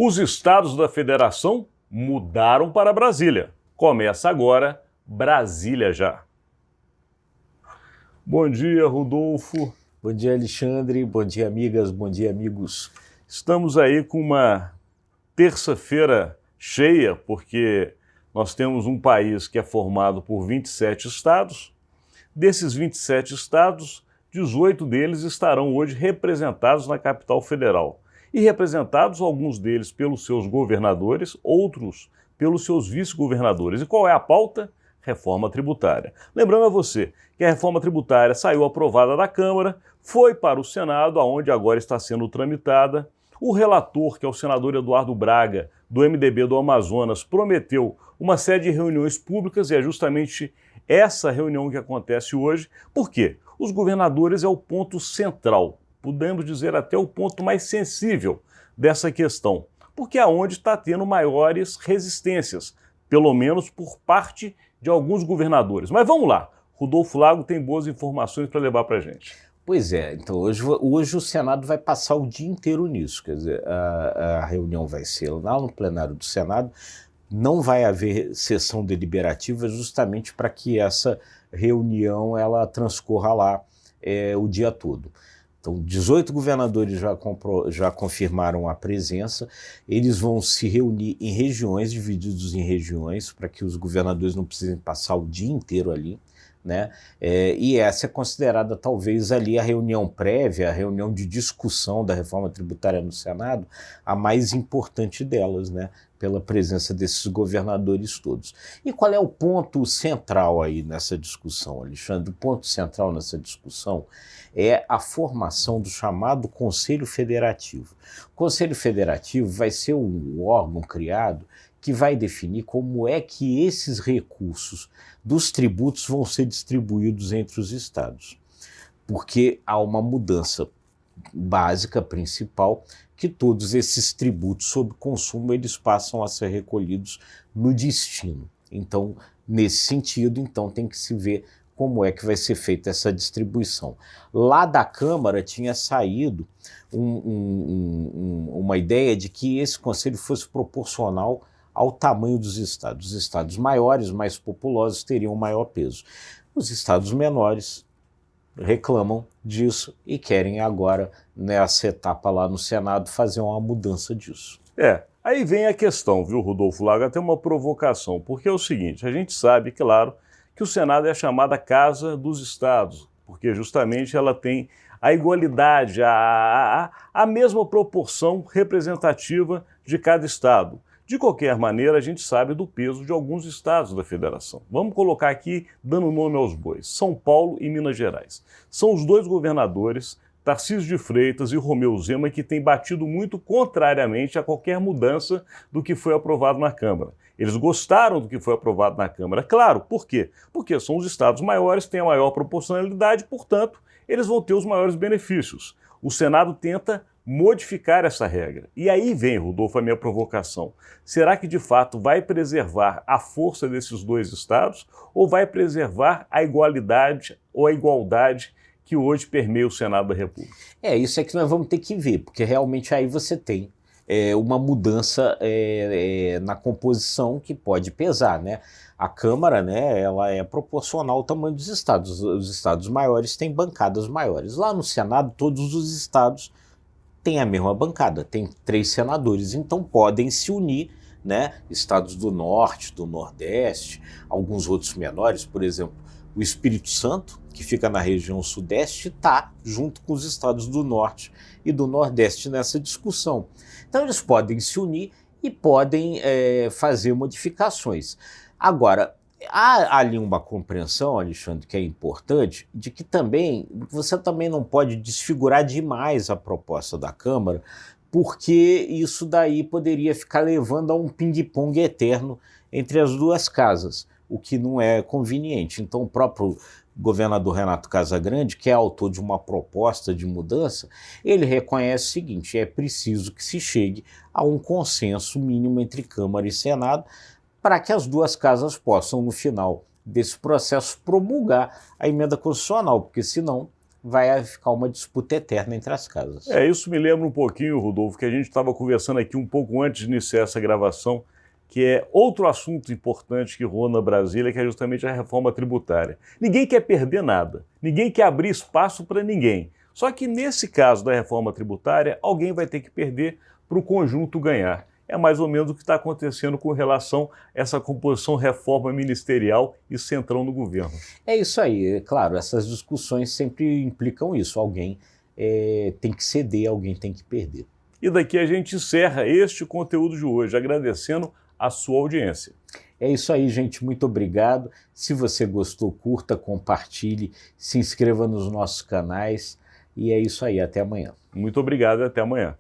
Os estados da federação mudaram para Brasília. Começa agora Brasília Já. Bom dia, Rodolfo. Bom dia, Alexandre. Bom dia, amigas. Bom dia, amigos. Estamos aí com uma terça-feira cheia, porque nós temos um país que é formado por 27 estados. Desses 27 estados, 18 deles estarão hoje representados na capital federal. E representados, alguns deles pelos seus governadores, outros pelos seus vice-governadores. E qual é a pauta? Reforma tributária. Lembrando a você que a reforma tributária saiu aprovada da Câmara, foi para o Senado, aonde agora está sendo tramitada. O relator, que é o senador Eduardo Braga, do MDB do Amazonas, prometeu uma série de reuniões públicas e é justamente essa reunião que acontece hoje. Por quê? Os governadores é o ponto central, podemos dizer até o ponto mais sensível dessa questão, porque é onde está tendo maiores resistências, pelo menos por parte de alguns governadores. Mas vamos lá, Rodolfo Lago tem boas informações para levar para a gente. Pois é, então hoje o Senado vai passar o dia inteiro nisso, quer dizer, a reunião vai ser lá no plenário do Senado, não vai haver sessão deliberativa justamente para que essa reunião ela transcorra lá o dia todo. Então, 18 governadores já confirmaram a presença, eles vão se reunir em regiões, divididos em regiões, para que os governadores não precisem passar o dia inteiro ali, né? E essa é considerada talvez ali a reunião prévia, a reunião de discussão da reforma tributária no Senado, a mais importante delas, né? Pela presença desses governadores todos. E qual é o ponto central aí nessa discussão, Alexandre? O ponto central nessa discussão é a formação do chamado Conselho Federativo. O Conselho Federativo vai ser um órgão criado que vai definir como é que esses recursos dos tributos vão ser distribuídos entre os estados. Porque há uma mudança básica, principal, que todos esses tributos sobre consumo eles passam a ser recolhidos no destino. Então, nesse sentido, então tem que se ver como é que vai ser feita essa distribuição. Lá da Câmara tinha saído uma ideia de que esse conselho fosse proporcional ao tamanho dos estados. Os estados maiores, mais populosos, teriam maior peso. Os estados menores reclamam disso e querem agora, nessa etapa lá no Senado, fazer uma mudança disso. Aí vem a questão, viu, Rodolfo Lago, até uma provocação, porque é o seguinte, a gente sabe, claro, que o Senado é a chamada Casa dos Estados, porque justamente ela tem a igualdade, a mesma proporção representativa de cada estado. De qualquer maneira, a gente sabe do peso de alguns estados da federação. Vamos colocar aqui, dando nome aos bois, São Paulo e Minas Gerais. São os dois governadores, Tarcísio de Freitas e Romeu Zema, que têm batido muito contrariamente a qualquer mudança do que foi aprovado na Câmara. Eles gostaram do que foi aprovado na Câmara. Claro, por quê? Porque são os estados maiores, têm a maior proporcionalidade, portanto, eles vão ter os maiores benefícios. O Senado tenta modificar essa regra. E aí vem, Rodolfo, a minha provocação. Será que de fato vai preservar a força desses dois estados ou vai preservar a igualdade ou a igualdade que hoje permeia o Senado da República? Isso é que nós vamos ter que ver, porque realmente aí você tem uma mudança na composição que pode pesar, né? A Câmara, né, ela é proporcional ao tamanho dos estados. Os estados maiores têm bancadas maiores. Lá no Senado, todos os estados têm a mesma bancada, tem 3 senadores, então podem se unir, né? Estados do Norte, do Nordeste, alguns outros menores, por exemplo, o Espírito Santo, que fica na região Sudeste, está junto com os estados do Norte e do Nordeste nessa discussão. Então eles podem se unir e podem fazer modificações. Agora, há ali uma compreensão, Alexandre, que é importante, de que você também não pode desfigurar demais a proposta da Câmara, porque isso daí poderia ficar levando a um ping-pong eterno entre as duas casas, o que não é conveniente. Então o próprio governador Renato Casagrande, que é autor de uma proposta de mudança, ele reconhece o seguinte: é preciso que se chegue a um consenso mínimo entre Câmara e Senado para que as duas casas possam, no final desse processo, promulgar a emenda constitucional, porque senão vai ficar uma disputa eterna entre as casas. Isso me lembra um pouquinho, Rodolfo, que a gente estava conversando aqui um pouco antes de iniciar essa gravação, que é outro assunto importante que rola na Brasília, que é justamente a reforma tributária. Ninguém quer perder nada, ninguém quer abrir espaço para ninguém. Só que nesse caso da reforma tributária, alguém vai ter que perder para o conjunto ganhar. É mais ou menos o que está acontecendo com relação a essa composição reforma ministerial e centrão no governo. É isso aí, é claro, essas discussões sempre implicam isso, alguém tem que ceder, alguém tem que perder. E daqui a gente encerra este conteúdo de hoje, agradecendo a sua audiência. É isso aí, gente, muito obrigado. Se você gostou, curta, compartilhe, se inscreva nos nossos canais e é isso aí, até amanhã. Muito obrigado e até amanhã.